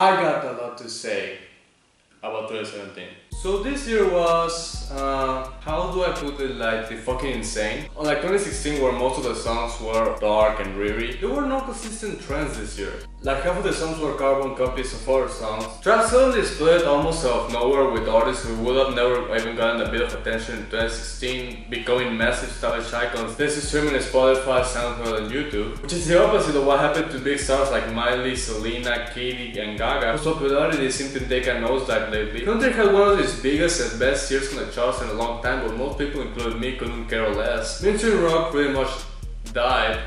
I got a lot to say about 2017. So this year was, how do I put it lightly, fucking insane. Unlike 2016 where most of the songs were dark and dreary, there were no consistent trends this year. Like half of the songs were carbon copies of other songs. Trap suddenly split almost out of nowhere with artists who would have never even gotten a bit of attention in 2016, becoming massive stylish icons. This is streaming on Spotify, SoundCloud and YouTube, which is the opposite of what happened to big stars like Miley, Selena, Katy and Gaga, whose popularity seemed to take a nosedive lately. Country had one of its biggest and best years on the charts in a long time, but most people, including me, couldn't care less. Mainstream rock pretty much died.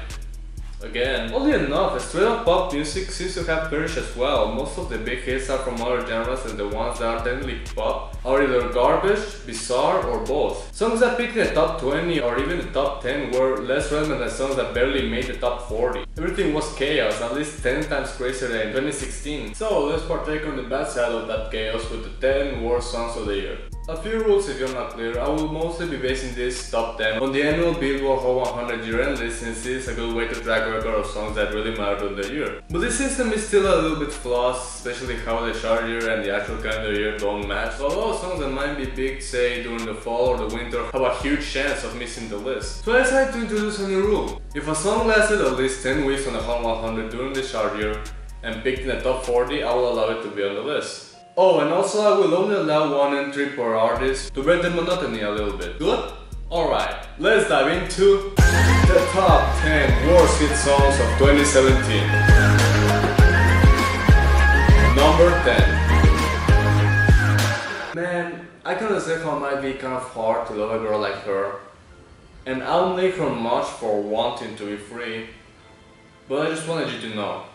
Again. Oddly enough, straight up pop music seems to have perished as well. Most of the big hits are from other genres, and the ones that are technically pop are either garbage, bizarre, or both. Songs that peaked in the top 20 or even the top 10 were less relevant than songs that barely made the top 40. Everything was chaos, at least 10 times crazier than in 2016. So let's partake on the bad side of that chaos with the 10 worst songs of the year. A few rules if you're not clear. I will mostly be basing this top 10 on the annual Billboard Hot 100 year-end list, since this is a good way to track a record of songs that really mattered in the year. But this system is still a little bit flawed, especially how the chart year and the actual calendar year don't match. So a lot of songs that might be big, say during the fall or the winter, have a huge chance of missing the list. So I decided to introduce a new rule. If a song lasted at least 10 weeks on the Hot 100 during the chart year and peaked in the top 40, I will allow it to be on the list. Oh, and also I will only allow one entry per artist to break the monotony a little bit. Good? Alright, let's dive into the top 10 worst hit songs of 2017. Number 10. Man, I can understand how it might be kind of hard to love a girl like her, and I don't make her much for wanting to be free, but I just wanted you to know.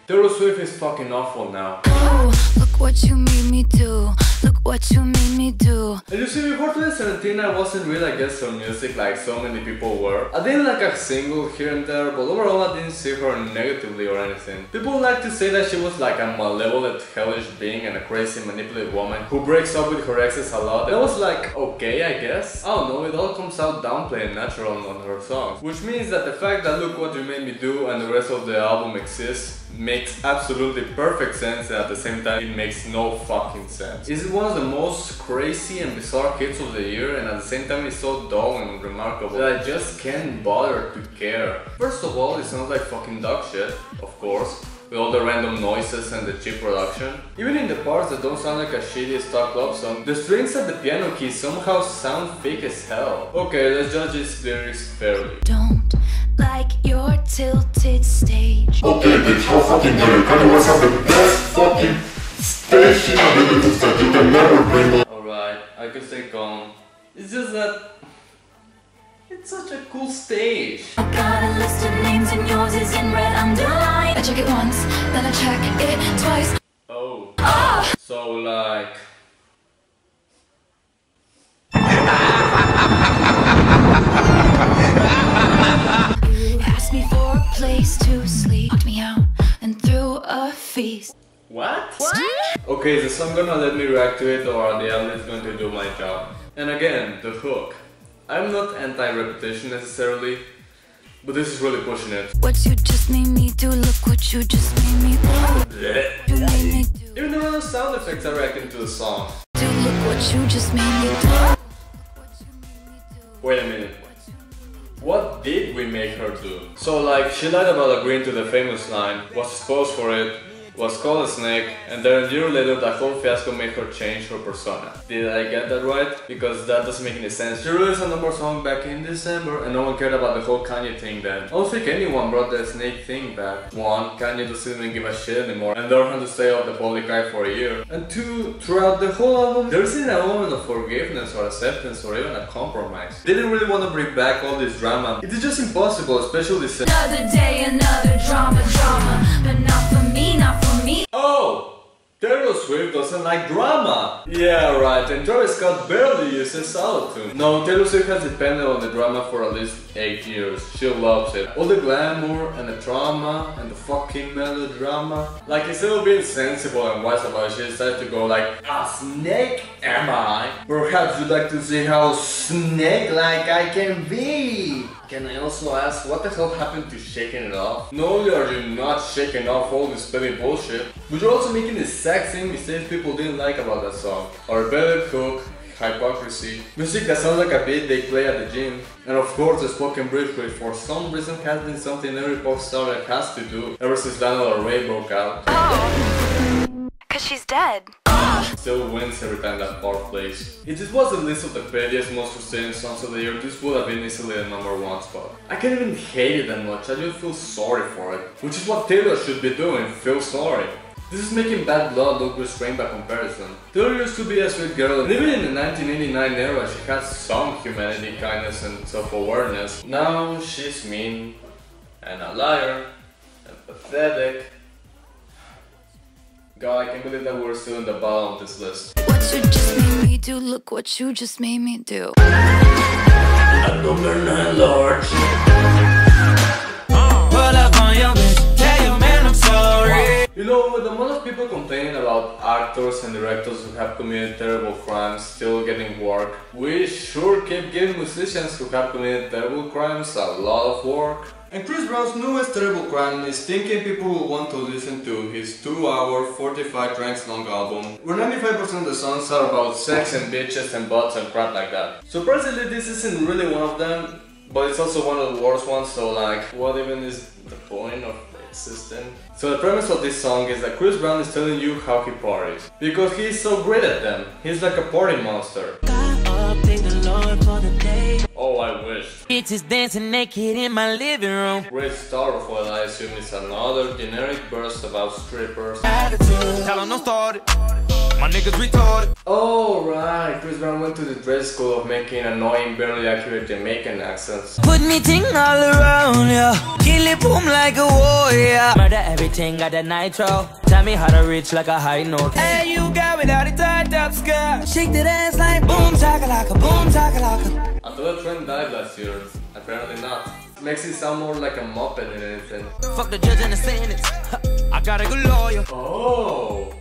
Taylor Swift is fucking awful now. Oh, look what you made me do. Look what you made me do. And you see, before 2017 I wasn't really against her music like so many people were. I didn't like a single here and there, but overall I didn't see her negatively or anything. People like to say that she was like a malevolent, hellish being and a crazy, manipulative woman who breaks up with her exes a lot. And I was like, okay, I guess. I don't know, it all comes out downplayed and natural on her songs. Which means that the fact that Look What You Made Me Do and the rest of the album exists makes absolutely perfect sense, and at the same time it makes no fucking sense. It's one of the most crazy and bizarre hits of the year, and at the same time it's so dull and remarkable that I just can't bother to care. First of all, it sounds like fucking dog shit, of course, with all the random noises and the cheap production. Even in the parts that don't sound like a shitty stock love song, the strings and the piano keys somehow sound fake as hell. Okay, let's judge these lyrics fairly. Don't like your tilted stage. Okay, bitch, how fucking dare you? Kanye West has the best fucking station abilities that you can never bring up. Alright, I can stay calm. It's just that it's such a cool stage. I got a list of names and yours is in red underlined. I check it once, then I check it twice. Oh. Ah! So like... You asked me for a place to sleep, knocked me out and threw a feast. What? Okay, is the song gonna let me react to it, or are the outlets going to do my job? And again, the hook. I'm not anti-repetition necessarily, but this is really pushing it. What you just made me do, look what you just made me do. You made me do. Even the other sound effects are reacting to the song. Do look what you just made me do. Wait a minute. What did we make her do? So like, she lied about agreeing to the famous line, was exposed for it, was called a snake, and then a year later that whole fiasco made her change her persona. Did I get that right? Because that doesn't make any sense. She released a number song back in December and no one cared about the whole Kanye thing then. I don't think anyone brought the snake thing back. One, Kanye doesn't even give a shit anymore and they're trying to stay off the public eye for a year. And two, throughout the whole album, there isn't a moment of forgiveness or acceptance or even a compromise. They didn't really want to bring back all this drama. It is just impossible, especially since Another day, another drama, but not for me, not for me. Oh! Taylor Swift doesn't like drama! Yeah, right, and Travis Scott barely uses autotune. No, Taylor Swift has depended on the drama for at least 8 years. She loves it. All the glamour and the drama and the fucking melodrama. Like, instead of being sensible and wise about it, she decided to go like, a snake am I? Perhaps you'd like to see how snake-like I can be? Can I also ask, what the hell happened to shaking it off? Not only are you not shaking off all this petty bullshit, but you're also making the exact same mistakes people didn't like about that song. A repetitive hook, hypocrisy, music that sounds like a beat they play at the gym, and of course the spoken bridge, which for some reason has been something every pop star has to do ever since Lana Del Rey broke out. Oh, 'cause she's dead. Still wins every time that part plays. If this was the list of the pettiest, most frustrating songs of the year, this would have been easily the #1 spot. I can't even hate it that much, I just feel sorry for it. Which is what Taylor should be doing, feel sorry. This is making Bad Blood look restrained by comparison. Taylor used to be a sweet girl, and even in the 1989 era she had some humanity, kindness and self-awareness. Now she's mean, and a liar, and pathetic. God, I can't believe that we're still in the bottom of this list. What you just made me do, look what you just made me do. Number 9, Lord. Pull up on your bitch, tell your man I'm sorry. You know, with the amount of people complaining about actors and directors who have committed terrible crimes still getting work, we sure keep giving musicians who have committed terrible crimes a lot of work. And Chris Brown's newest terrible crime is thinking people will want to listen to his 2-hour, 45 tracks long album, where 95% of the songs are about sex and bitches and butts and crap like that. Surprisingly, this isn't really one of them, but it's also one of the worst ones, so like, what even is the point of existing? So the premise of this song is that Chris Brown is telling you how he parties, because he's so great at them. He's like a party monster. Oh, I wish. Bitches dancing naked in my living room. Great start of what I assume is another generic burst about strippers. Tell them don't start it. My niggas retarded. Oh right, Chris Brown went to the dread school of making annoying, barely accurate Jamaican accents. Put me ting all around, yeah. Kill it boom like a warrior. Murder everything, got that nitro. Tell me how to reach like a high note. Hey, you got without it tied up skirt. Shake that ass like boom chakalaka, boom chakalaka. I thought the trend died last year. Apparently not. Makes it sound more like a Muppet than anything. Fuck the judge and the sentence. I got a good lawyer. Oh,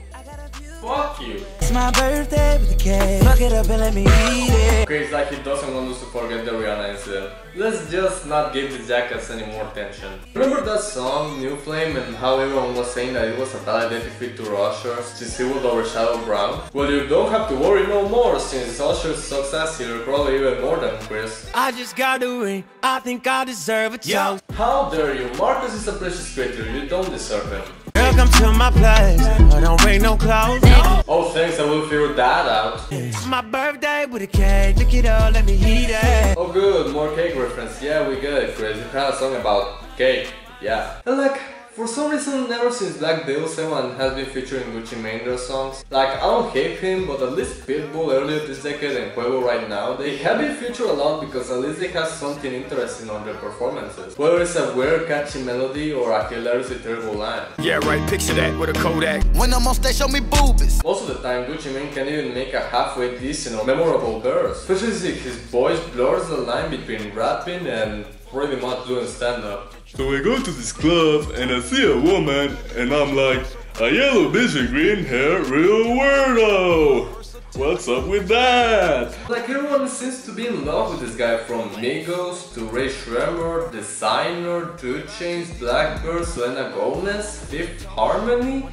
fuck you. It's my birthday with the cake. Fuck it up and let me eat it. Okay, it's like he doesn't want us to forget the Rihanna incident. Let's just not give the Jackass any more attention. Remember that song, New Flame, and how everyone was saying that it was a bad identity to Usher since he would overshadow Brown? Well, you don't have to worry no more since Usher sucks ass here, probably even more than Chris. I just got a ring, I think I deserve a toast. How dare you? Marcus is a precious creature, you don't deserve him. Girl, come to my place, I don't bring no clothes. Oh thanks, I will figure that out. It's my birthday with a cake, look it up, let me eat it. Oh good, more cake reference. Yeah, we get it, Chris. You had a song about cake. Yeah. And like, for some reason, ever since Black Bill, someone has been featuring Gucci Mane in their songs. Like, I don't hate him, but at least Pitbull earlier this decade and Quavo right now, they have been featured a lot because at least they have something interesting on their performances. Whether it's a weird catchy melody or a hilariously terrible line. Yeah, right, picture that with a Kodak. When I'm on stage, show me boobies. Most of the time, Gucci Mane can't even make a halfway decent or memorable verse. Especially if his voice blurs the line between rapping and pretty much doing stand-up. So I go to this club and I see a woman and I'm like, a yellow bitch with green hair, real weirdo! What's up with that? Like everyone seems to be in love with this guy, from Migos to Ray Shremmer, Designer, 2 Chainz, Blackbird, Selena Gomez, Fifth Harmony,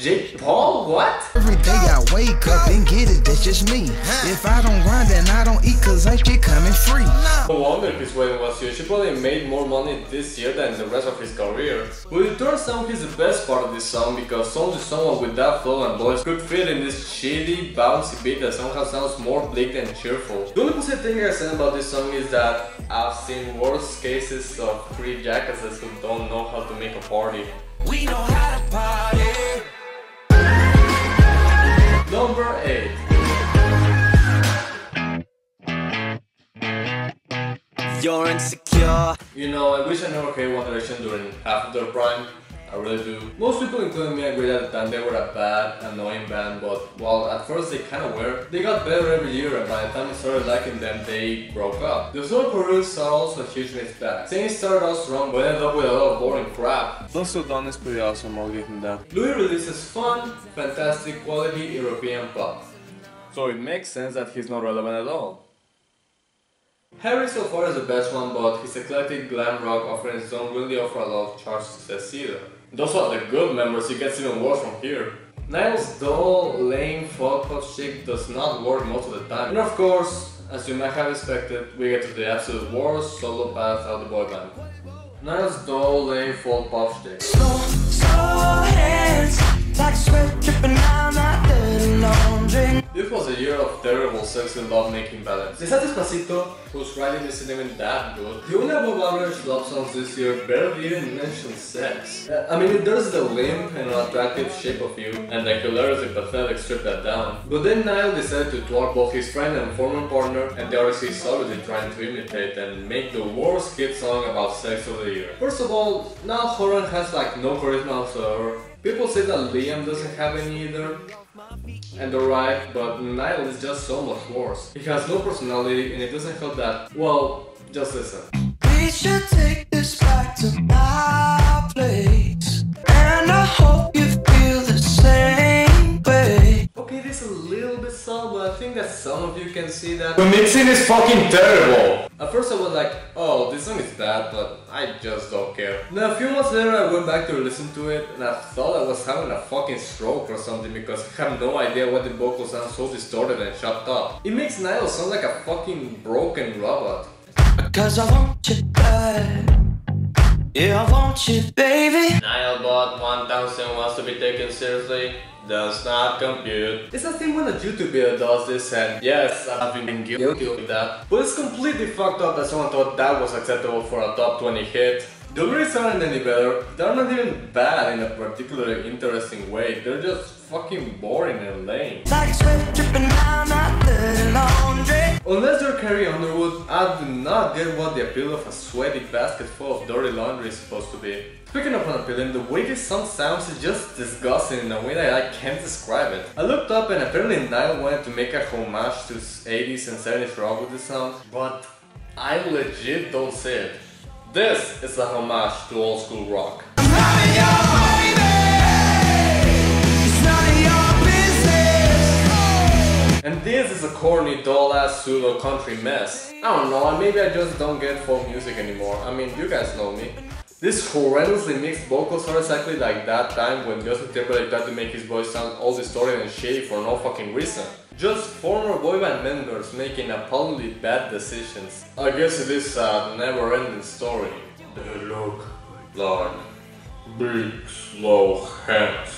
Jake Paul, what? Every day I wake up and get it, that's just me. If I don't grind then I don't eat cause I get coming free. No wonder his wedding was huge. He probably made more money this year than the rest of his career. But it turns out he's the best part of this song because only someone with that flow and voice could fit in this shitty, bouncy beat that somehow sounds more bleak than cheerful. The only positive thing I say about this song is that I've seen worse cases of 3 jackasses who don't know how to make a party. We know how to party. Number 8. You're insecure. You know, I wish I never heard One Direction during half of their prime. I really do. Most people, including me, agree that at the time they were a bad, annoying band, but while at first they kinda were, they got better every year, and by the time I started liking them, they broke up. The solo careers are also a huge mixed bag. Saying it started out strong, but ended up with a lot of boring crap. Also Dawn is pretty awesome, I'll give him that. Louis releases fun, fantastic, quality European pop. So it makes sense that he's not relevant at all. Harry so far is the best one, but his eclectic glam rock offerings don't really offer a lot of chart success either. Those are the good members, it gets even worse from here. Niall's dull, lame folk pop shit does not work most of the time. And of course, as you might have expected, we get to the absolute worst solo path out of the boy band. Niall's dull, lame folk pop shit. Slow hands, like sweat dripping down that dirty laundry. This was a year of terrible sexy love-making ballads. Besides Despacito, whose writing isn't even that good, the only above-average love songs this year barely even mention sex. I mean, there's the limp and unattractive Shape of You, and the hilariously pathetic Strip That Down. But then Niall decided to thwart both his friend and former partner, and the artist he's obviously trying to imitate and make the worst hit song about sex of the year. First of all, Niall Horan has like no charisma whatsoever. People say that Liam doesn't have any either. And they're right, but Niall is just so much worse. He has no personality and it doesn't help that, well, just listen. We should take this back to my place, and I hope you feel the same way. Okay, this is a little bit soft, but I think that some of you can see that the mixing is fucking terrible! At first I was like, oh, this song is bad, but I just don't care. Now a few months later I went back to listen to it and I thought I was having a fucking stroke or something because I have no idea why the vocals sound so distorted and chopped up. It makes Niall sound like a fucking broken robot. Cause I want you bad. Yeah, I want you, baby. Niall bought 1000 wants to be taken seriously. Does not compute. It's the thing when a YouTube video does this, and yes, I've been guilty of that. But it's completely fucked up that someone thought that was acceptable for a top 20 hit. The lyrics aren't any better, they're not even bad in a particularly interesting way, they're just fucking boring and lame. Like sweat dripping down that dirty laundry. Unless you're Carrie Underwood, I do not get what the appeal of a sweaty basket full of dirty laundry is supposed to be. Speaking of unappealing, the way this song sounds is just disgusting in a way that I can't describe it. I looked up and apparently Niall wanted to make a homage to 80s and 70s rock with this song, but I legit don't see it. This is a homage to old school rock. And this is a corny, dull-ass pseudo-country mess. I don't know, maybe I just don't get folk music anymore. I mean, you guys know me. These horrendously mixed vocals are exactly like that time when Justin Timberlake tried to make his voice sound all distorted and shady for no fucking reason. Just former boy band members making appallingly bad decisions. I guess it is a never-ending story. They look like big, slow hands,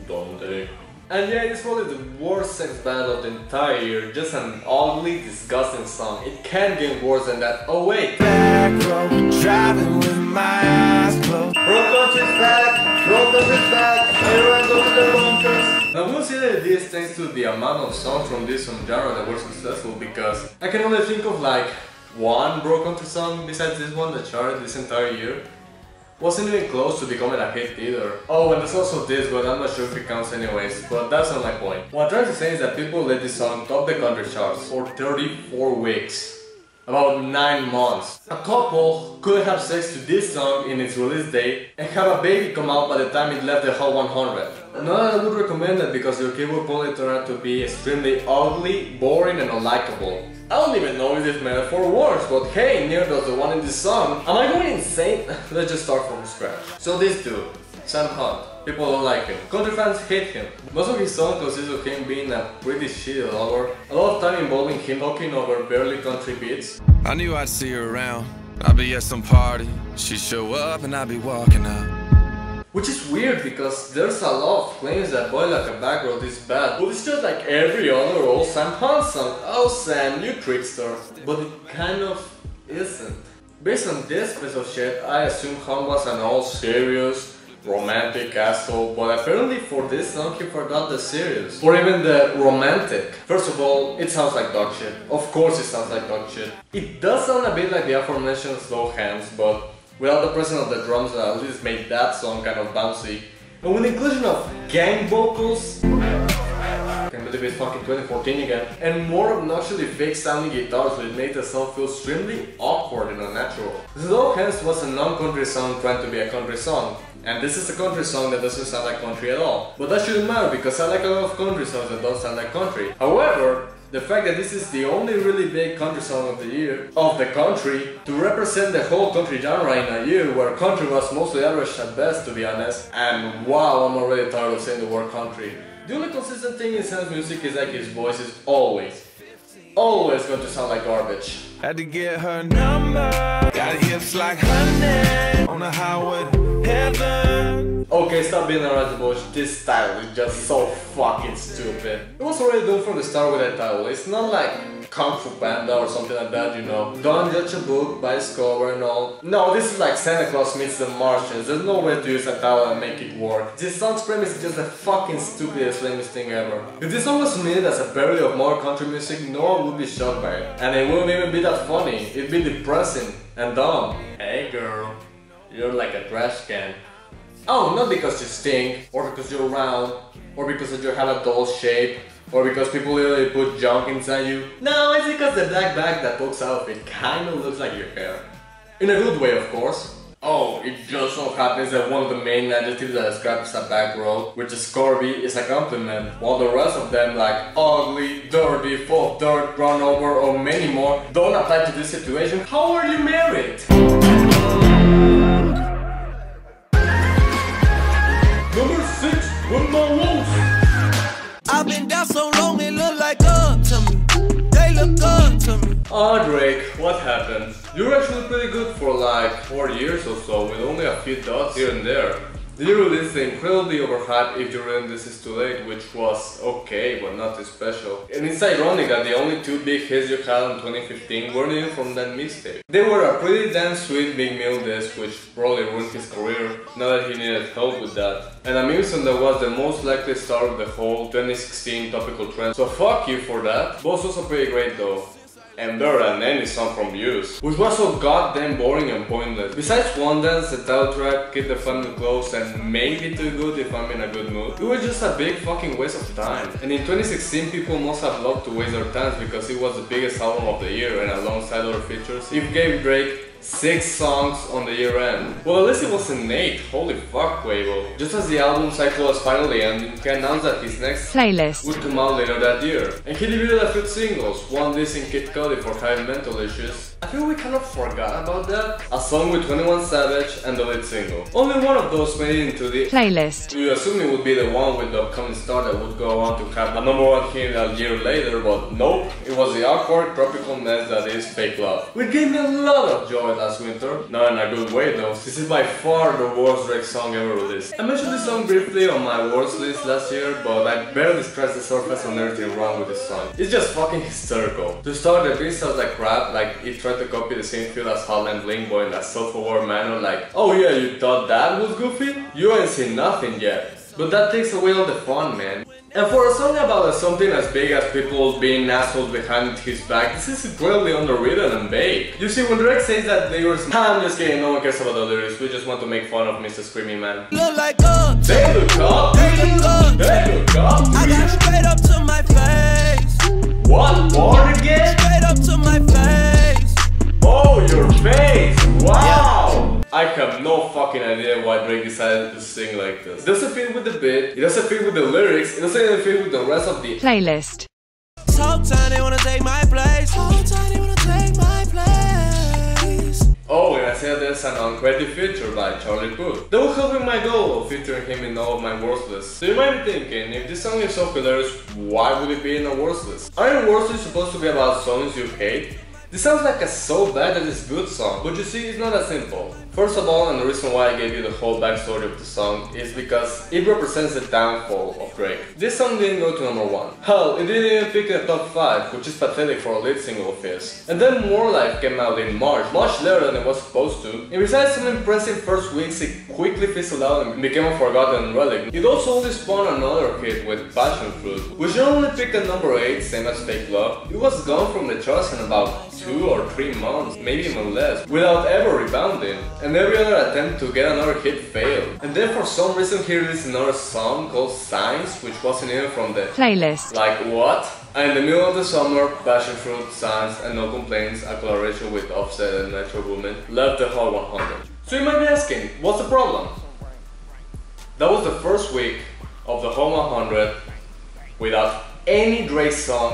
don't they? And yeah, it's probably the worst sex ballad of the entire year, just an ugly, disgusting song. It can't get worse than that. Oh wait! Back road, driving with my eyes closed. Road country's back! Road country's back! Everyone go to the bunkers! Now we'll see that it is thanks to the amount of songs from this genre that were successful, because I can only think of like one bro country song besides this one that charted this entire year. Wasn't even close to becoming a hit either. Oh, and there's also this, but I'm not sure if it counts anyways, but that's not my point. What I'm trying to say is that people let this song top the country charts for 34 weeks. About 9 months. A couple could have sex to this song in its release date and have a baby come out by the time it left the Hot 100. Not that I would recommend it because your kid will probably turn out to be extremely ugly, boring and unlikable. I don't even know if this metaphor works, but hey, neither does the one in this song. Am I going insane? Let's just start from scratch. So this dude, Sam Hunt, people don't like him. Country fans hate him. Most of his songs consist of him being a pretty shitty lover. A lot of time involving him talking over barely country beats. I knew I'd see her around. I'd be at some party. She'd show up and I'd be walking out. Which is weird because there's a lot of claims that Boy Like a Back Road is bad, but it's just like every other old Sam Hunt song. Oh Sam, you trickster. But it kind of isn't. Based on this piece of shit, I assume Hunt was an all serious, romantic asshole, but apparently for this song he forgot the serious. Or even the romantic. First of all, it sounds like dog shit. Of course it sounds like dog shit. It does sound a bit like the aforementioned Slow Hands, but without the presence of the drums that at least made that song kind of bouncy. And with the inclusion of gang vocals, I can't believe it's fucking 2014 again, and more obnoxiously fake sounding guitars which made the song feel extremely awkward and unnatural. Slow Hands was a non-country song trying to be a country song, and this is a country song that doesn't sound like country at all. But that shouldn't matter because I like a lot of country songs that don't sound like country. However, The fact that this is the only really big country song of the year, of the country, to represent the whole country genre in a year where country was mostly average at best, to be honest. And wow, I'm already tired of saying the word country. The only consistent thing in Sam's music is like his voice is always going to sound like garbage. Had to get her number. Got hips like honey on the highway to heaven. Okay, stop being around the bush. This title is just so fucking stupid. It was already done from the start with that title. It's not like Kung Fu Panda or something like that, you know. Don't judge a book by its cover and all. No, this is like Santa Claus meets the Martians. There's no way to use a title and make it work. This song's premise is just the fucking stupidest, lamest thing ever. If this song was made as a parody of more country music, no one would be shocked by it. And it wouldn't even be that funny. It'd be depressing and dumb. Hey girl, you're like a trash can. Oh, not because you stink, or because you're round, or because you have a doll shape, or because people literally put junk inside you. No, it's because the black bag that pokes out of it kinda looks like your hair. In a good way, of course. Oh, it just so happens that one of the main adjectives that describes a back row, which is scurvy, is a compliment, while the rest of them, like ugly, dirty, full of dirt, run over, or many more, don't apply to this situation. How are you married? Number 6, with my wolves. I've been down so long, it look like up to me. They look up to me. Ah, Drake, what happened? You're actually pretty good for like 4 years or so, with only a few dots here and there. You released the incredibly overhyped If You Really This Is Too Late, which was okay, but not too special. And it's ironic that the only 2 big hits you had in 2015 weren't even from that mixtape. They were a pretty damn sweet Big Meal disc, which probably ruined his career, now that he needed help with that. And a music that was the most likely star of the whole 2016 topical trend, so fuck you for that. Both also pretty great though. And better than any song from Muse, which was so goddamn boring and pointless. Besides One Dance, the title track, Keep the Family Close, and Maybe Too Good If I'm in a Good Mood, it was just a big fucking waste of time. And in 2016, people must have loved to waste their time because it was the biggest album of the year, and alongside other features, it gave Drake 6 songs on the year end. Well, at least it wasn't 8, holy fuck, Quavo. Just as the album cycle was finally ending, he announced that his next playlist would come out later that year. And he debuted a few singles, one dissing Kid Cudi for having mental issues. I feel we kind of forgot about that. A song with 21 Savage and the lead single. Only one of those made it into the playlist. You assume it would be the one with the upcoming star that would go on to have a #1 hit a year later, but nope. It was the awkward tropical mess that is Fake Love. Which gave me a lot of joy last winter. Not in a good way though. This is by far the worst Drake song ever released. I mentioned this song briefly on my worst list last year, but I barely scratched the surface on everything wrong with this song. It's just fucking hysterical. To start, the beat sounds like crap, like it tried to copy the same feel as Hotline Bling, but in a self-aware manner, like, oh yeah, you thought that was goofy? You ain't seen nothing yet. But that takes away all the fun, man. And for a song about something as big as people being assholes behind his back, this is incredibly underwritten and vague. You see, when Drake says that lyrics, I'm just kidding, no one cares about the lyrics, we just want to make fun of Mr. Screaming Man. Look like up. They look up. They look up. They look up. I got straight up to my face. What? Born again? Straight up to my face. Oh, your face! Wow! I have no fucking idea why Drake decided to sing like this. It doesn't fit with the beat, it doesn't fit with the lyrics, it doesn't even fit with the rest of the playlist. Whole time they wanna take my place. Whole time they wanna take my place. Oh, and I said there's an uncredited feature by Charlie Puth that will help in my goal of featuring him in all of my worst lists. So you might be thinking, if this song is so hilarious, why would it be in a worst list? Aren't worst lists supposed to be about songs you hate? This sounds like a so bad that it's good song, but you see, it's not that simple. First of all, and the reason why I gave you the whole backstory of the song is because it represents the downfall of Drake. This song didn't go to #1. Hell, it didn't even pick the top 5, which is pathetic for a lead single of his. And then More Life came out in March, much later than it was supposed to. And besides some impressive first weeks, it quickly fizzled out and became a forgotten relic. It also only spawned another hit with Passion Fruit, which not only picked at #8, same as Fake Love, it was gone from the charts in about 2 or 3 months, maybe even less, without ever rebounding. And every other attempt to get another hit failed. And then for some reason he released another song called Signs, which wasn't even from the playlist. Like what? And in the middle of the summer, Passion Fruit, Signs, and No Complaints, a collaboration with Offset and Metro Boomin, left the Hot 100. So you might be asking, what's the problem? That was the first week of the Hot 100 without any Drake song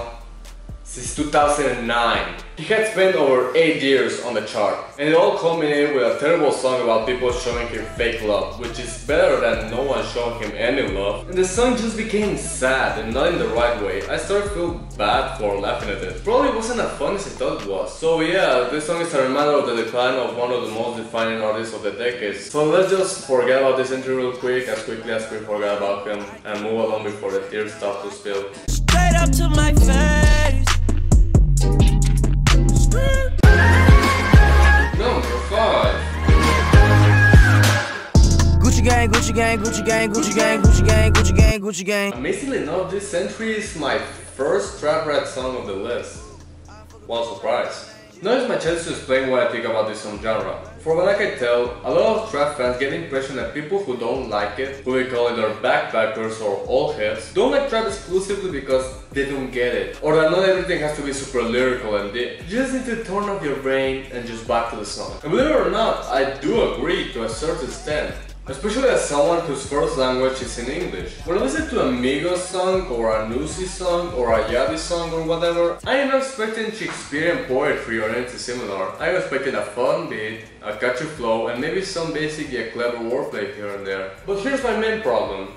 since 2009. He had spent over 8 years on the chart, and it all culminated with a terrible song about people showing him fake love, which is better than no one showing him any love. And the song just became sad and not in the right way. I started to feel bad for laughing at it. Probably wasn't as fun as I thought it was. So yeah, this song is a reminder of the decline of one of the most defining artists of the decades. So let's just forget about this entry real quick as quickly as we forgot about him, and move along before the tears start to spill. Straight up to my face. Number 5. Gucci gang, Gucci gang, Gucci gang, Gucci gang, Gucci gang, Gucci gang, Gucci gang. Amazingly enough, this entry is my first trap rap song on the list. What a surprise. Now is my chance to explain what I think about this song genre. For what I can tell, a lot of trap fans get the impression that people who don't like it, who we call either backpackers or old heads, don't like trap exclusively because they don't get it, or that not everything has to be super lyrical and deep. You just need to turn off your brain and just back to the song. And believe it or not, I do agree to a certain extent. Especially as someone whose first language is in English. When I listen to a Migos song, or a Nusi song, or a Yadi song, or whatever, I am not expecting Shakespearean poetry or anything similar. I am expecting a fun beat, a catchy flow, and maybe some basic yet clever wordplay here and there. But here's my main problem.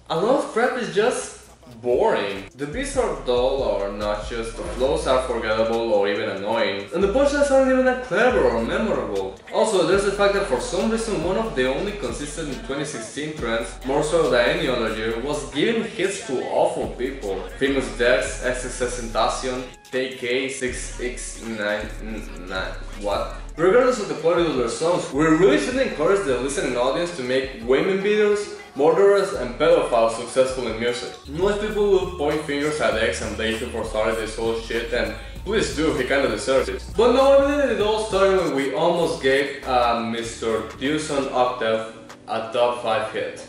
A lot of rap is just boring. The beats are dull or obnoxious, the flows are forgettable or even annoying, and the punchlines aren't even that clever or memorable. Also, there's the fact that for some reason one of the only consistent in 2016 trends, more so than any other year, was giving hits to awful people. Famous Dex, XXXTentacion, TK, 6X99, what? Regardless of the quality of their songs, we really should encourage the listening audience to make women beaters, murderers and pedophiles successful in music. Most people will point fingers at X and blame him for starting this whole shit, and please do, he kinda deserves it. But no, I believe it all started when we almost gave Mr. Dewson Octave a top 5 hit.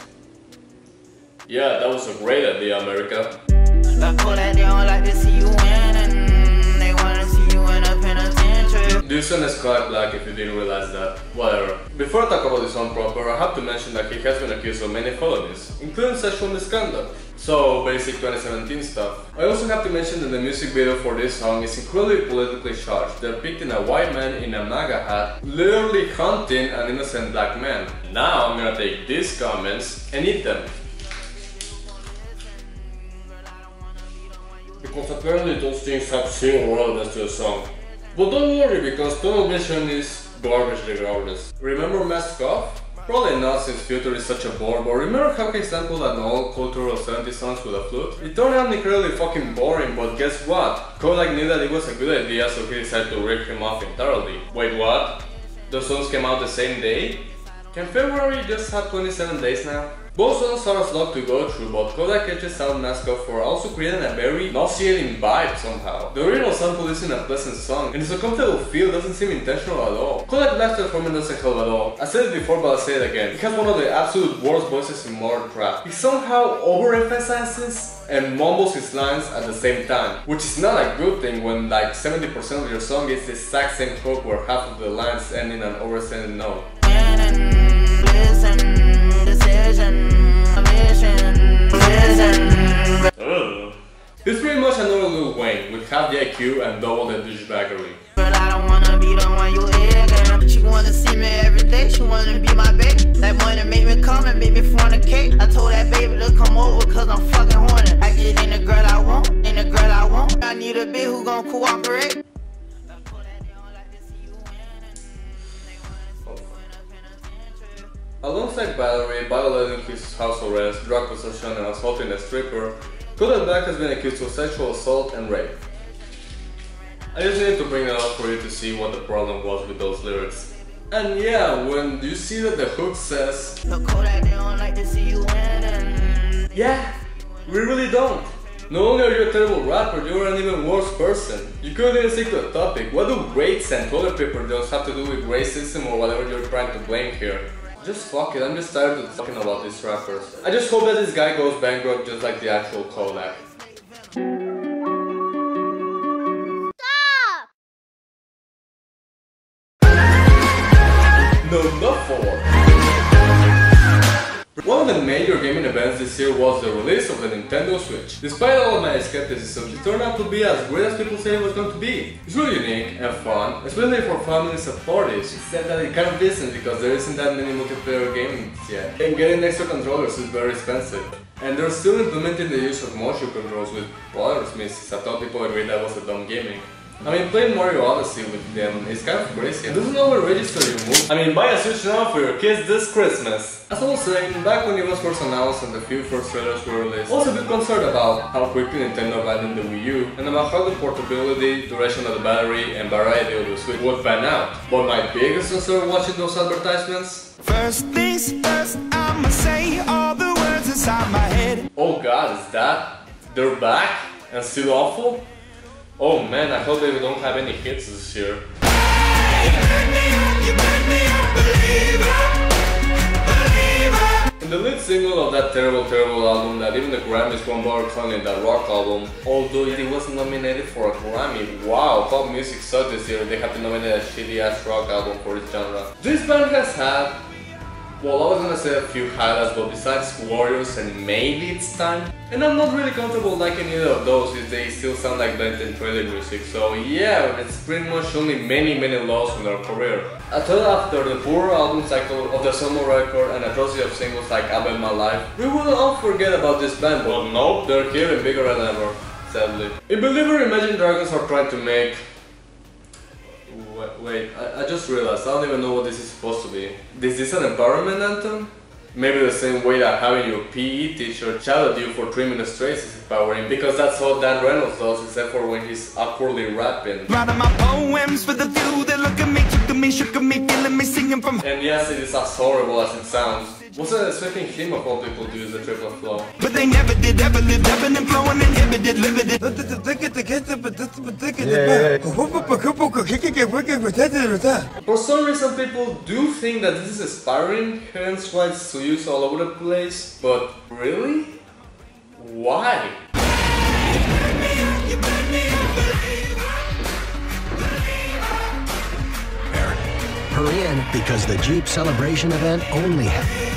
Yeah, that was a great idea, America. Dewson is quite black if you didn't realize that. Whatever. Before I talk about this song proper, I have to mention that he has been accused of many felonies, including sexual misconduct. So, basic 2017 stuff. I also have to mention that the music video for this song is incredibly politically charged, depicting a white man in a MAGA hat literally hunting an innocent black man. Now I'm gonna take these comments and eat them. Because apparently those things have zero relevance to the song. But don't worry, because Tunnel Vision is garbage regardless. Remember Mask Off? Probably not, since Future is such a bore, but remember how he sampled an old cultural 70s songs with a flute? It turned out incredibly fucking boring, but guess what? Kodak knew that it was a good idea, so he decided to rip him off entirely. Wait, what? Those songs came out the same day? Can February just have 27 days now? Both songs are a slog to go through, but Kodak catches out Mask Off for also creating a very nauseating vibe somehow. The original sample isn't a pleasant song, and its uncomfortable feel doesn't seem intentional at all. Kodak Black's performance doesn't help at all. I said it before, but I'll say it again. He has one of the absolute worst voices in modern trap. He somehow overemphasizes and mumbles his lines at the same time, which is not a good thing when like 70% of your song is the exact same hook where half of the lines end in an overextended note. He's pretty much another Lil Wayne with half the IQ and double the douchebaggery. Girl, I don't wanna be the one you egg. She wanna see me every day, she wanna be my baby. That money make me come and make me fornicate. I told that baby to come over cause I'm fucking horny. I get in the girl I want, in the girl I want. I need a bitch who gon' cooperate. Alongside battery, violating his house arrest, drug possession and assaulting a stripper, Kodak Black has been accused of sexual assault and rape. I just needed to bring it up for you to see what the problem was with those lyrics. And yeah, when you see that the hook says, Kodak, they don't like to see you winning. Yeah, we really don't. Not only are you a terrible rapper, you're an even worse person. You couldn't even stick to the topic. What do rates and toilet paper jokes have to do with racism or whatever you're trying to blame here? Just fuck it, I'm just tired of talking about these rappers. I just hope that this guy goes bankrupt just like the actual Kodak. Stop! Number 4. One of the major gaming events this year was the release of the Nintendo Switch. Despite all of my skepticism, it turned out to be as great as people say it was going to be. It's really unique and fun, especially for families and parties, except that it kind of isn't because there isn't that many multiplayer games yet. And getting extra controllers is very expensive. And they're still implementing the use of motion controls with bothers me, since I thought people agreed that was a dumb gimmick. I mean, playing Mario Odyssey with them is kind of crazy. It doesn't always register your moves. I mean, buy a Switch now for your kids this Christmas. As I was saying, back when it was first announced and the few first trailers were released, I was a bit concerned about how quickly Nintendo abandoned the Wii U and about how the portability, duration of the battery, and variety of the Switch would pan out. But my biggest concern watching those advertisements... First things first, I'ma say all the words inside my head. Oh god, is that? They're back? And still awful? Oh man, I hope they don't have any hits this year. And the lead single of that terrible album that even the Grammys won bar calling that rock album, although it was nominated for a Grammy. Wow, pop music sucked this year. They have to nominate a shitty ass rock album for its genre. This band has had, well, I was gonna say a few highlights, but besides Warriors and Maybe It's Time, and I'm not really comfortable liking either of those if they still sound like blatant trailer music, so yeah, it's pretty much only many lows in their career. I thought after the poor album cycle of the summer record and atrocity of singles like I Bet My Life, we will all forget about this band, but no, they're here and bigger than ever, sadly. In Believer, Imagine Dragons are trying to make... Wait, I just realized, I don't even know what this is supposed to be. Is this an empowerment anthem? Maybe the same way that having your PE teacher shout at you for 3 minutes straight is empowering, because that's all Dan Reynolds does, except for when he's awkwardly rapping. Writing my poems for the few that look at me, took at me, shook at me, feeling me, singing from... And yes, it is as horrible as it sounds. Wasn't expecting him of all people to use the triple flow. But they never did, ever lived, ebbing and flowing, inhibited, limited. For some reason people do think that this is aspiring, hence why it's used all over the place, but really? Why? Hurry in, because the Jeep Celebration event only has...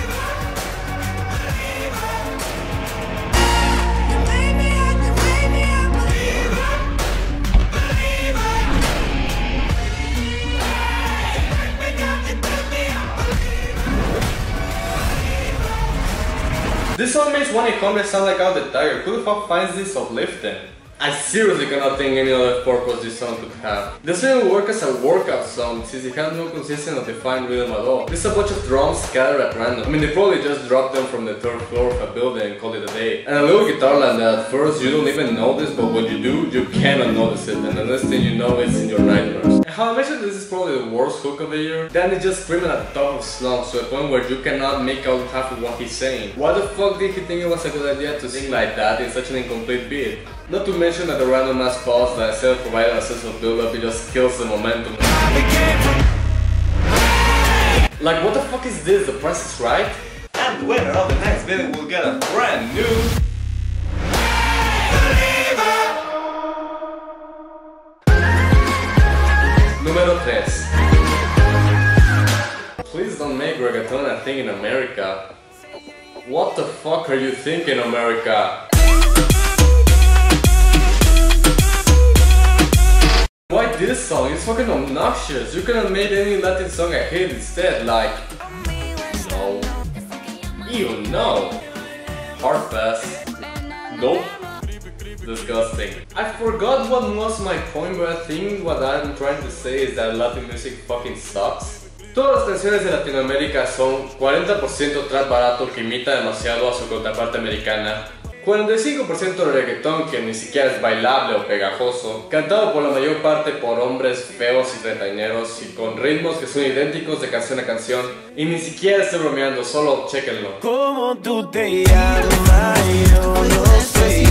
This song makes 1-800 sound like Out the Tiger. Who the fuck finds this uplifting? I seriously cannot think any other purpose this song could have. It doesn't even work as a workout song since it has no consistent or defined rhythm at all. It's a bunch of drums scattered at random. I mean, they probably just dropped them from the 3rd floor of a building and called it a day. And a little guitar line that at first you don't even notice, but when you do, you cannot notice it, and the next thing you know it's in your nightmares. And how I mentioned this is probably the worst hook of the year, Dan is just screaming at the top of his lungs to a point where you cannot make out half of what he's saying. Why the fuck did he think it was a good idea to sing like that in such an incomplete beat? Not to mention that the random ass pause that instead of providing a sense of build-up, it just kills the momentum. Like, what the fuck is this? The Price is Right? And the winner of the next video will get a brand new... Número 3. Please don't make reggaeton a thing in America. What the fuck are you thinking, America? Why this song? It's fucking obnoxious. You could have made any Latin song I hate instead, like... No. Ew, no. Hard pass. Nope. Disgusting. I forgot what was my point, but I think what I'm trying to say is that Latin music fucking sucks. Todas las canciones de Latinoamérica son 40% trap barato que imita demasiado a su contraparte americana, 45% de reggaetón que ni siquiera es bailable o pegajoso, cantado por la mayor parte por hombres feos y treintañeros y con ritmos que son idénticos de canción a canción, y ni siquiera estoy bromeando, solo chequenlo. ¿Cómo tú te llamas? Yo no sé.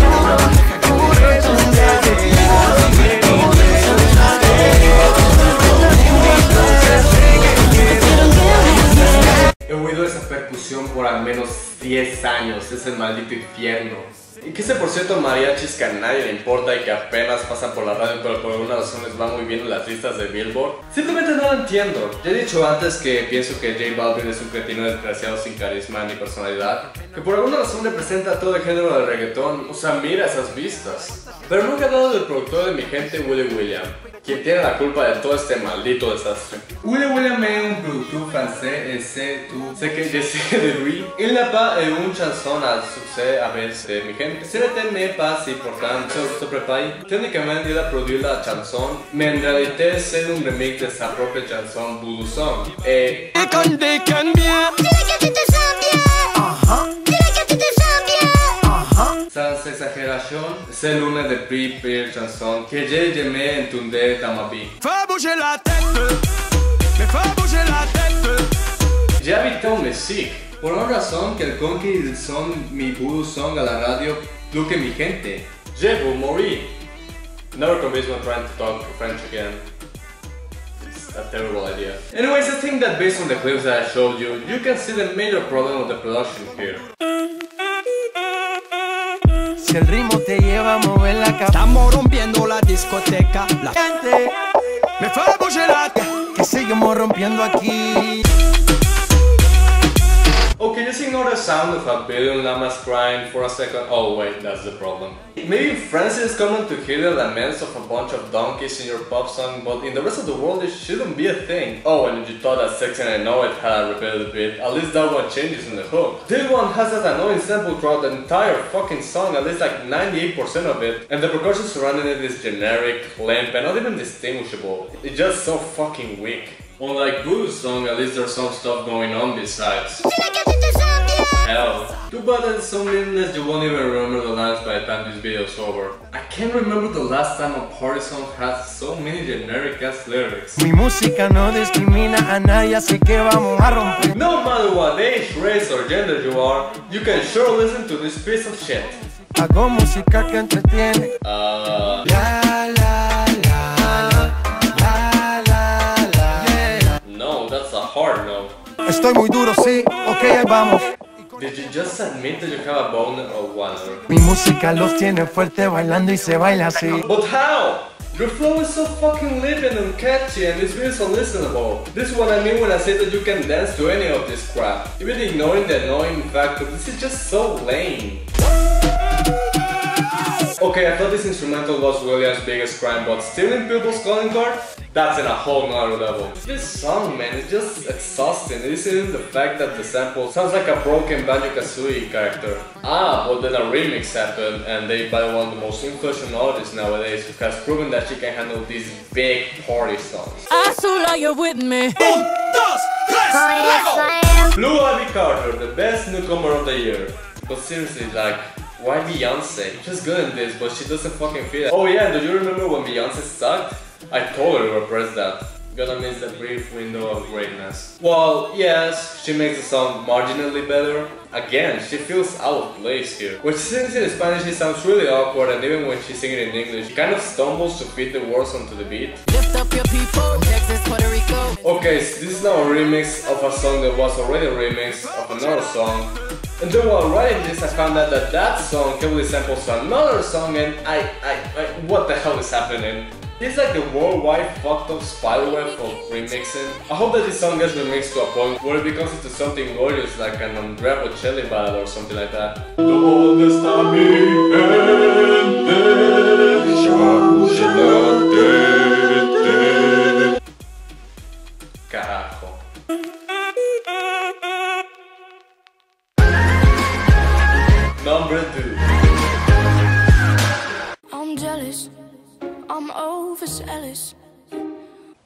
He oído esa percusión por al menos 10 años, es el maldito infierno. Y que ese por cierto mariachis que a nadie le importa y que apenas pasan por la radio pero por alguna razón les va muy bien en las listas de Billboard. Simplemente no lo entiendo. Ya he dicho antes que pienso que J Balvin es un cretino desgraciado sin carisma ni personalidad, que por alguna razón representa todo el género del reggaetón. O sea, mira esas vistas. Pero nunca he hablado del productor de mi gente, Willy William, quien tiene la culpa de todo este maldito desastre. Willy William est un producteur français et c'est tout ce que je sais de lui. Il n'a pas une chanson à succès avec mi gente. Ce n'était pas si important sur ce prépaille. Técnicament, il a produit la chanson, mais en réalité, c'est un remix de sa propre chanson Voodoo Song. Et... sans exagération, c'est l'une des plus pires chansons que j'ai jamais entendues dans ma vie. Fais bouger la tête, mais fais bouger la tête. J'ai habité au Mexique. Por una razón, quelqu'un qui sonne mi Voodoo Song à la radio plus que mi gente. Je vous mourrai. Never convince me trying to talk French again. It's a terrible idea. Anyways, I think that based on the clips that I showed you, you can see the major problem of the production here. Si el ritmo te lleva a mover la cabeza, estamos rompiendo la discoteca. La gente me fue a bouger la tête, que seguimos rompiendo aquí. Okay, just ignore the sound of a billion llamas crying for a second. Oh wait, that's the problem. Maybe in France it's common to hear the laments of a bunch of donkeys in your pop song, but in the rest of the world it shouldn't be a thing. Oh, and if you thought that Sexy and I Know It had a repetitive beat, at least that one changes in the hook. This one has that annoying sample throughout the entire fucking song, at least like 98% of it, and the percussion surrounding it is generic, limp, and not even distinguishable. It's just so fucking weak. Unlike Voodoo Song, at least there's some stuff going on besides. Hell. Too bad that some meaningless you won't even remember the lines by the time this video is over. I can't remember the last time a party song had so many generic ass lyrics. Mi música no discrimina a nadie, así que vamos a romper. No matter what age, race or gender you are, you can sure listen to this piece of shit. Hago música que entretiene. La la la la la la la. No, that's a hard no. Estoy muy duro, sí. Ok, ahí vamos. Did you just admit that you have a boner or whatever? Mi música los tiene fuerte bailando y se baila así. But how? Your flow is so fucking living and catchy and it's really so listenable. This is what I mean when I say that you can dance to any of this crap. Even ignoring the annoying fact that this is just so lame. Okay, I thought this instrumental was William's biggest crime, but stealing people's calling card? That's in a whole nother level. This song, man, is just exhausting. It isn't the fact that the sample sounds like a broken Banjo-Kazooie character. But then a remix happened, and they by one of the most influential artists nowadays who has proven that she can handle these big party songs. I so like you're with me. Blue Ivy Carter, the best newcomer of the year. But seriously, like, why Beyonce? She's good in this, but she doesn't fucking feel it. Oh yeah, do you remember when Beyonce sucked? I totally repressed that. Gonna miss that brief window of greatness. Well, yes, she makes the song marginally better. Again, she feels out of place here. When she sings in Spanish, it sounds really awkward, and even when she's singing in English, she kind of stumbles to fit the words onto the beat. Lift up your people, Texas, Puerto Rico. Okay, so this is now a remix of a song that was already a remix of another song. And then while writing this, I found out that that song heavily samples another song, and what the hell is happening? It's like the worldwide fucked up spiderweb of remixing. I hope that this song gets remixed to a point where it becomes into something glorious like an Andrea Bocelli ballad or something like that. ¿Dónde está mi gente? Carajo. Number 2. I'm jealous, I'm overzealous.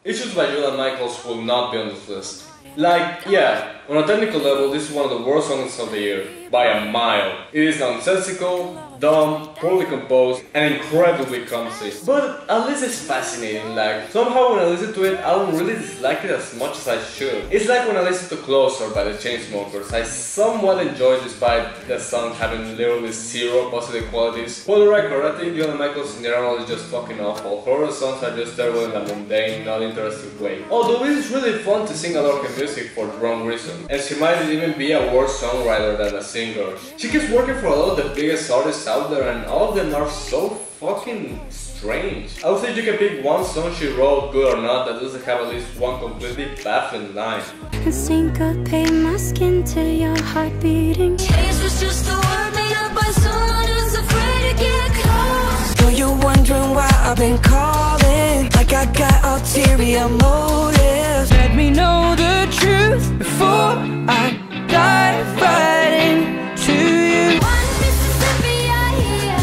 Issues by Julian Michaels will not be on this list. Like, yeah, on a technical level, this is one of the worst songs of the year, by a mile. It is nonsensical, dumb, poorly composed, and incredibly clumsy. But at least it's fascinating, like, somehow when I listen to it, I don't really dislike it as much as I should. It's like when I listen to Closer by the Chainsmokers. I somewhat enjoy it despite the song having literally zero positive qualities. For the record, I think Julian Michaels in general is just fucking awful. Horror songs are just terrible in a mundane, not interesting way. Although it is really fun to sing a lot of music for the wrong reasons. person. And she might even be a worse songwriter than a singer. She keeps working for a lot of the biggest artists out there and all of them are so fucking strange. I would say you can pick one song she wrote, good or not, that doesn't have at least one completely baffling line. Syncopate my skin to your heart beating. Change was just a word made up by someone who's afraid to get close. Know you're wondering why I've been calling, like I got ulterior motives. Let me know the truth before I dive right into you. One Mississippi, I hear,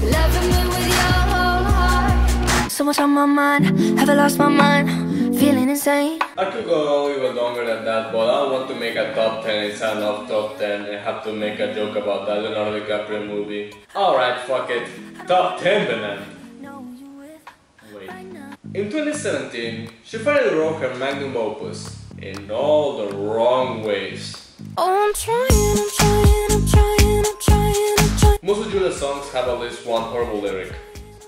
loving me with your whole heart. So much on my mind, have I lost my mind? Feeling insane. I could go on even longer than that, but I want to make a top 10 inside of top 10 and have to make a joke about that Leonardo DiCaprio movie. Alright, fuck it. Top 10 then. Wait. In 2017, she finally wrote her magnum opus in all the wrong ways. Oh, I'm trying. Most of Julia's songs have at least one horrible lyric.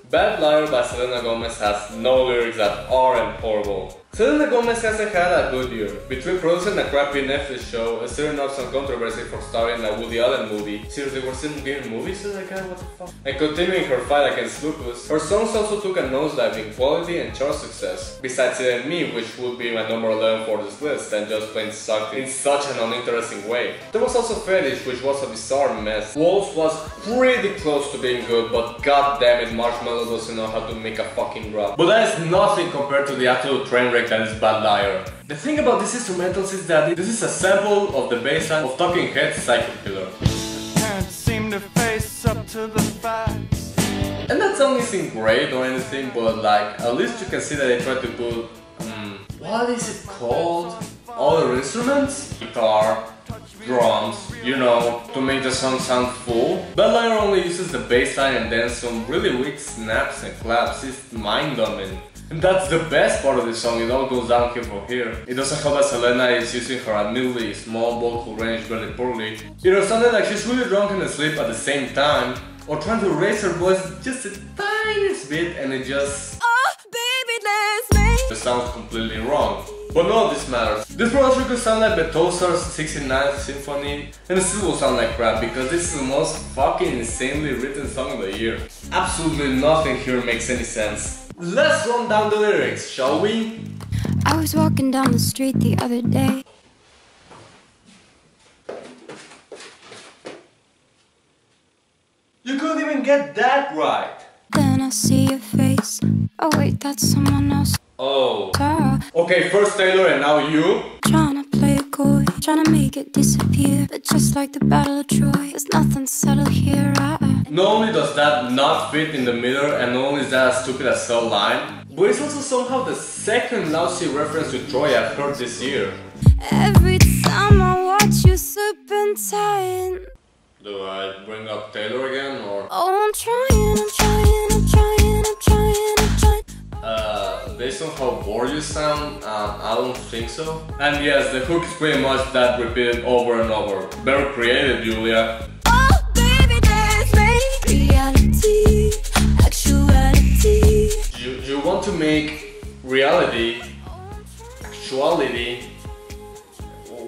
Bad Liar by Selena Gomez has no lyrics that aren't horrible. Selena Gomez hasn't had a good year. Between producing a crappy Netflix show and stirring up some controversy for starring in a Woody Allen movie. Seriously, we're still getting movies to that guy? What the fuck? And continuing her fight against lupus, her songs also took a nosedive in quality and chart success. Besides It and Me, which would be my number 11 for this list, and just plain sucked in such an uninteresting way. There was also Fetish, which was a bizarre mess. Waltz was pretty close to being good, but god damn it, Marshmello doesn't know how to make a fucking rap. But that is nothing compared to the absolute train wreck that is Bad Liar. The thing about these instrumentals is that this is a sample of the bassline of Talking Heads' Psycho Killer. Can't seem to face up to the facts. And that song isn't great or anything, but like, at least you can see that they tried to put, what is it called? Other instruments? Guitar, drums, you know, to make the song sound full. Bad Liar only uses the bass line and then some really weak snaps and claps. It's mind-numbing. And that's the best part of the song, it all goes downhill from here. It doesn't help that Selena is using her admittedly small vocal range very poorly. It sounded like she's really drunk and asleep at the same time, or trying to raise her voice just a tiniest bit and it just... Oh, baby, let's make It sounds completely wrong. But none of this matters. This production could sound like Beethoven's 69th Symphony, and it still will sound like crap because this is the most fucking insanely written song of the year. Absolutely nothing here makes any sense. Let's run down the lyrics, shall we? I was walking down the street the other day. You couldn't even get that right. Then I see your face. Oh wait, that's someone else. Oh. Okay, first Taylor and now you? Trying to play it coy, trying to make it disappear. But just like the Battle of Troy, there's nothing settled here. Not only does that not fit in the middle, and not only is that a stupid as hell line, but it's also somehow the second lousy reference to Troy I've heard this year. Every time I watch you serpentine. Do I bring up Taylor again, or? Oh, I'm trying. Based on how bored you sound, I don't think so. And yes, the hook is pretty much that repeated over and over. Very creative, Julia. Oh, baby, there's reality, actuality. You want to make reality, actuality.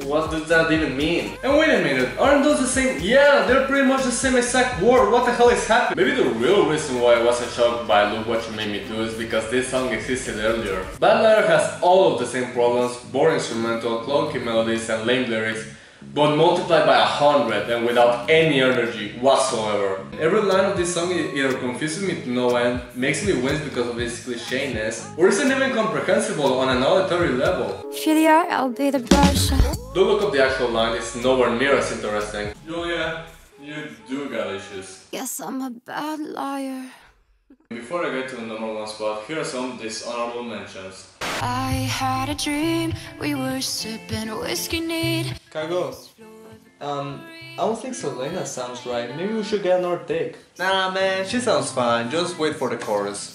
What does that even mean? And wait a minute, aren't those the same? Yeah, they're pretty much the same exact word. What the hell is happening? Maybe the real reason why I wasn't shocked by Look What You Made Me Do is because this song existed earlier. Bad Liar has all of the same problems, boring instrumental, clunky melodies and lame lyrics, but multiplied by 100 and without any energy whatsoever. Every line of this song either confuses me to no end, makes me wince because of its clichéness, or isn't even comprehensible on an auditory level. If you're the art, I'll be the brush. Don't look up the actual line, it's nowhere near as interesting. Julia, you do got issues. Yes, I'm a bad liar. Before I get to the number one spot, here are some dishonorable mentions. I had a dream, we were sipping whiskey neat. Can I go? I don't think Selena sounds right. Maybe we should get another take. Nah man, she sounds fine. Just wait for the chorus.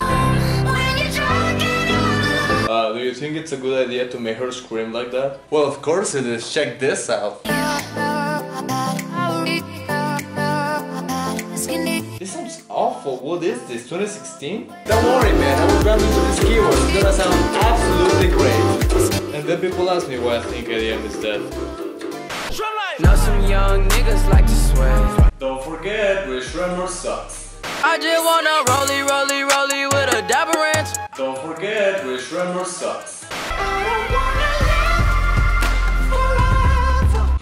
Do you think it's a good idea to make her scream like that? Well, of course it is. Check this out. This sounds awful. What is this? 2016? Don't worry man, I will grab you with these keywords. It's gonna sound absolutely great. And And then people ask me why I think EDM is dead. Know some young niggas like to swear. Don't forget, Rich Remmer sucks. I just wanna rollie with a dabber ranch. Don't forget, Rich Remmer sucks.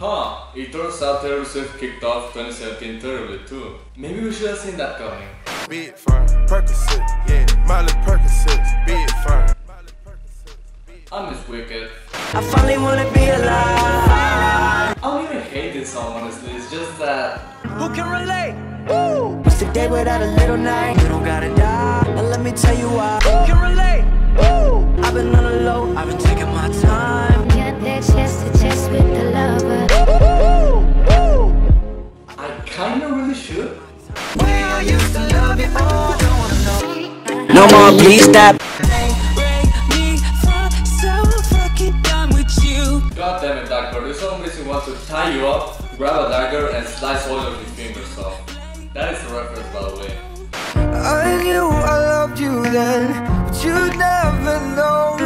Huh, it turns out Taylor Swift kicked off 2017 terribly too. Maybe we should have seen that coming. Big firm, Percocet, yeah, Miley Percocet, big firm. I miss Wicked. I finally wanna be alive. I don't even hate this song honestly, it's just that... Who can relate? Woo! What's the day without a little night? You don't gotta die, and let me tell you why. Who can relate? Woo! I've been on the low, I've been taking my time. Got that chest to chest with the lover. I kinda really should. I used to love you, oh, don't wanna know. No more, please stop. God damn it, Dagger, this song makes me want to tie you up, grab a dagger, and slice all of your fingers off. That is the reference, by the way. I knew I loved you then, but you never know.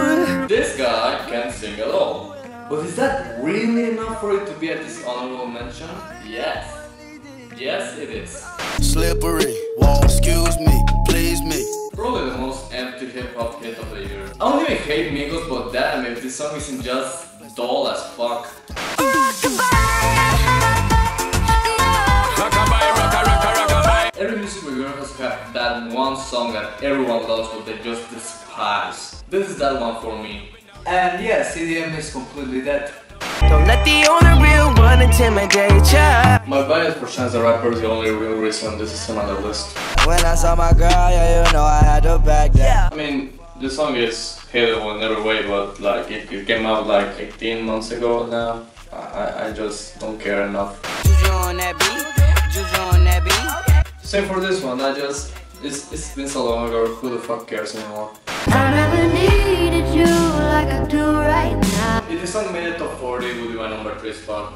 This guy can't sing at all. But is that really enough for it to be at this honorable mention? Yes. Yes, it is. Slippery, won't excuse me, please me. Probably the most empty hip-hop hit of the year. I don't even hate Migos, but damn, if this song isn't just dull as fuck. Every music reviewer has had that one song that everyone loves but they just despise. This is that one for me. And yes, EDM is completely dead. Don't let the only real one intimidate ya. My bias for Chance the Rapper is the only real reason this is on the list. When I saw my girl, yeah, you know I had to back that. I mean, the song is hateable in every way, but like it came out like 18 months ago now. I just don't care enough. Juju on that beat, Juju on that beat. Same for this one, it's been so long ago, who the fuck cares anymore? I never needed you like I do right now. If the song made it top 40, it would be my number 3 spot.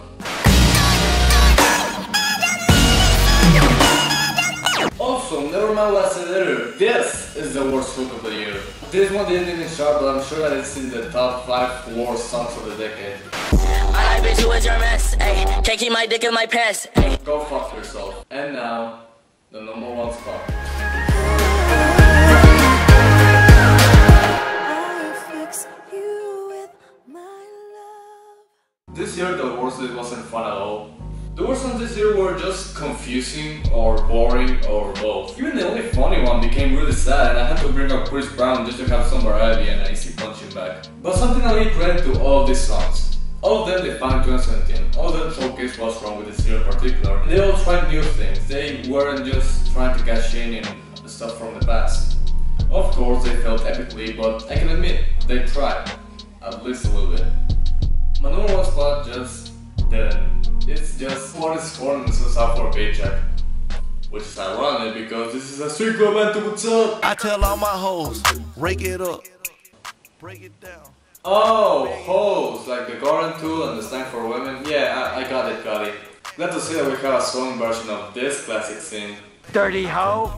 Also, never mind what I said earlier, this is the worst hook of the year. This one didn't even chart, but I'm sure that it's in the top 5 worst songs of the decade. I bet you was your mess, ayy. Can't keep my dick in my pants, ayy. Go fuck yourself. And now, the number 1 spot. This year the worst list wasn't fun at all. The worst ones this year were just confusing or boring or both. Even the only funny one became really sad and I had to bring up Chris Brown just to have some variety and an easy punching bag. But something I really credit to all of these songs. All of them defined 2017. All of them showcased what's wrong with this year in particular. They all tried new things. They weren't just trying to cash in the stuff from the past. Of course they failed epically, but I can admit, they tried. At least a little bit. My number 1 spot just didn't. It's just what is scoring this out for a paycheck. Which is ironic because this is a street club and what's up? I tell all my hoes, rake it up, break it down. Oh, hoes, like the garden tool and the slang for women. Yeah, I got it, got it. Glad to see that we have a song version of this classic scene. Dirty hoe.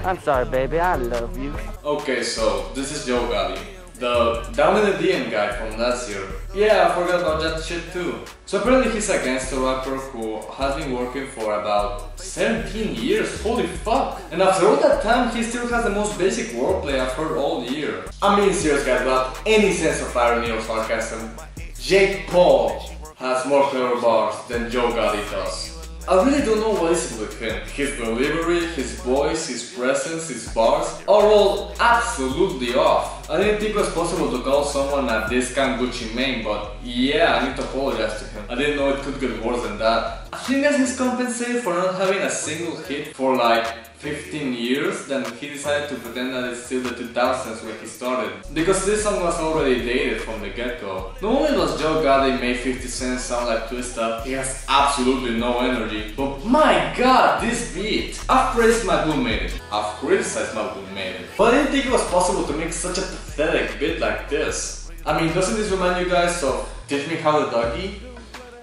I'm sorry, baby, I love you. Okay, so this is Joe Gotti, the Down in the DM guy from last year. Yeah, I forgot about that shit too. So apparently he's a gangster rapper who has been working for about 17 years, holy fuck! And after all that time, he still has the most basic wordplay I've heard all year. I mean serious guys, without any sense of irony or sarcasm, Jake Paul has more clever bars than Joe Gotti does. I really don't know what is it with him. His delivery, his voice, his presence, his bars are all absolutely off. I didn't think it was possible to call someone a discount Gucci Mane, but yeah, I need to apologize to him. I didn't know it could get worse than that. I think that he's compensated for not having a single hit for like 15 years, then he decided to pretend that it's still the 2000s when he started. Because this song was already dated from the get-go. Not only does Joe Gotti made 50 Cent sound like Twist Up, he has absolutely no energy. But my god, this beat! I've praised my dude made it. I've criticized my dude made it. But I didn't think it was possible to make such a pathetic beat like this. I mean, doesn't this remind you guys of Teach Me How to Dougie,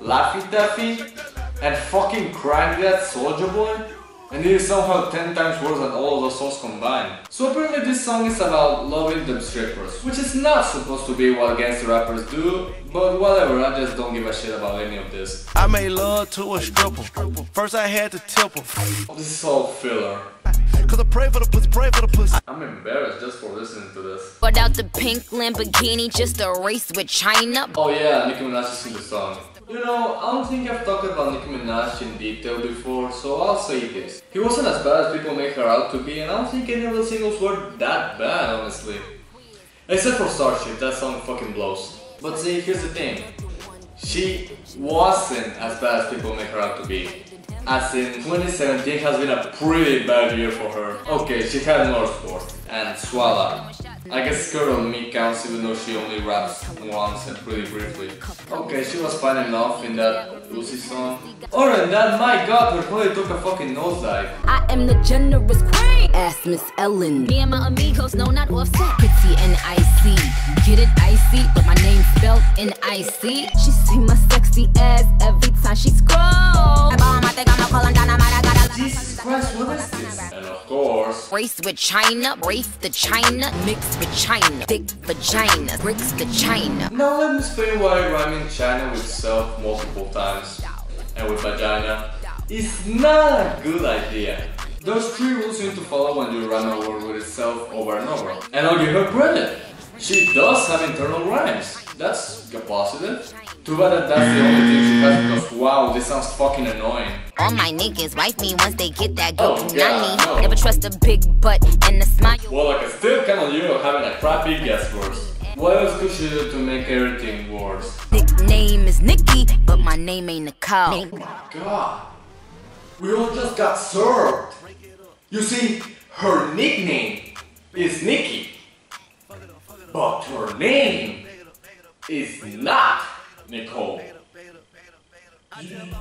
Laffy Taffy, and fucking Crime That Soulja Boy? and it is somehow 10 times worse than all of those songs combined. So apparently this song is about loving them strippers, which is not supposed to be what gangster rappers do, but whatever, I just don't give a shit about any of this. I made love to a stripper. First I had to tip her. This is all filler. Cause I pray for the pussy, pray for the pussy. I'm embarrassed just for listening to this. Without the pink Lamborghini, just a race with China. Oh yeah, Nicki Minaj is in the song. You know, I don't think I've talked about Nicki Minaj in detail before, so I'll say this. He wasn't as bad as people make her out to be, and I don't think any of the singles were that bad, honestly. Except for Starship, that song fucking blows. But see, here's the thing. She wasn't as bad as people make her out to be. As in, 2017 has been a pretty bad year for her. Okay, she had Northport and Swalla. I guess Girl on Me counts even though she only raps once and pretty briefly. Okay, she was fine enough in that Lucy song. Other than that, my god, her quality took a fucking nosedive. I am the generous queen. Ask Miss Ellen. Me and my amigos, no, not Offset. Pretty and icy. Get it icy, but my name's spelled N-I-C. She see my sexy ass every time she scrolls. Jesus Christ, what is this? And of course, race with China, race the China, mixed with China, thick vagina, bricks the China. Now let me explain why rhyming China with self multiple times and with vagina is not a good idea. There's 3 rules you need to follow when you rhyme a word with itself over and over. And I'll give her credit. She does have internal rhymes. That's a positive. Too bad that that's the only thing she has because wow, this sounds fucking annoying. All my niggas wife me once they get that go God, no. Never trust a big butt and a smile. Well, I can still count on you having a crappy guest verse. What else could she do to make everything worse? Nickname is Nikki, but my name ain't Nicole. Oh my god. We all just got served. You see, her nickname is Nikki, but her name is not Nicole.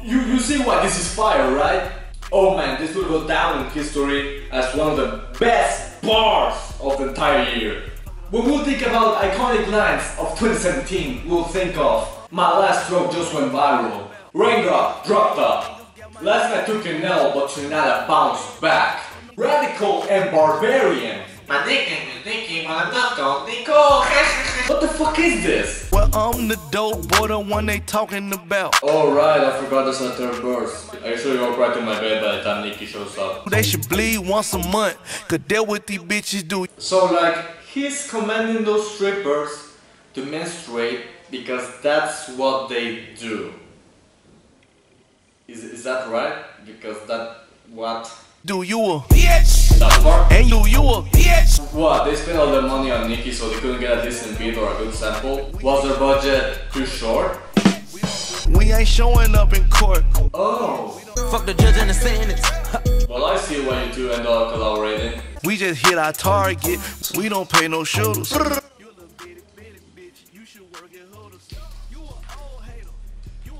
You see why this is fire, right? Oh man, this will go down in history as one of the best bars of the entire year. When we'll think about iconic lines of 2017, we'll think of my last stroke just went viral, raindrop dropped up, last night took an L but tonight I bounced back, radical and barbarian. My nickname is Nikki, but I'm not called Nicole. What the fuck is this? Well, I'm the dope boy, the one they talking about. Oh right, I forgot there's a third verse. I usually walk right to my bed by the time Nikki shows up. They should bleed once a month, cause that's what these bitches do. So like, he's commanding those strippers to menstruate because that's what they do. Is that right? Because that what? Do you a bitch? That part? And you a bitch? What? They spent all their money on Nikki so they couldn't get a decent beat or a good sample? Was their budget too short? We ain't showing up in court. Oh. Fuck the judge and the sentence. Well, I see why you two end up collaborating. We just hit our target. We don't pay no shooters.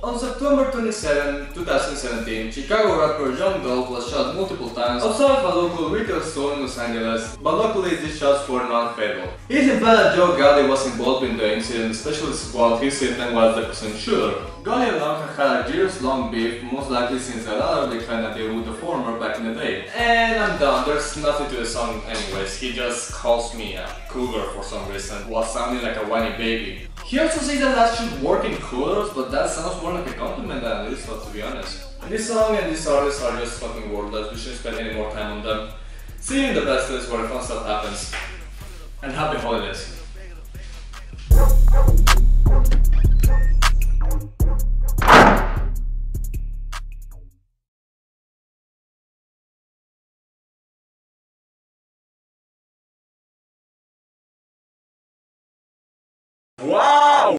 On September 27, 2017, Chicago rapper Young Dolph was shot multiple times outside of a local retail store in Los Angeles, but luckily these shots were non-fatal. It is implied that Joe Gotti was involved in the incident, especially while his hitman was the present shooter. Gotti and Long had a years-long beef, most likely since the latter declined a deal with the former back in the day. And I'm done, there's nothing to the song anyways, he just calls me a cougar for some reason, while sounding like a whiny baby. He also says that should work in coolers, but that sounds more like a compliment than an insult, to be honest. This song and this artist are just fucking worthless, we shouldn't spend any more time on them. See you in the best place where the fun stuff happens. And happy holidays. Wow!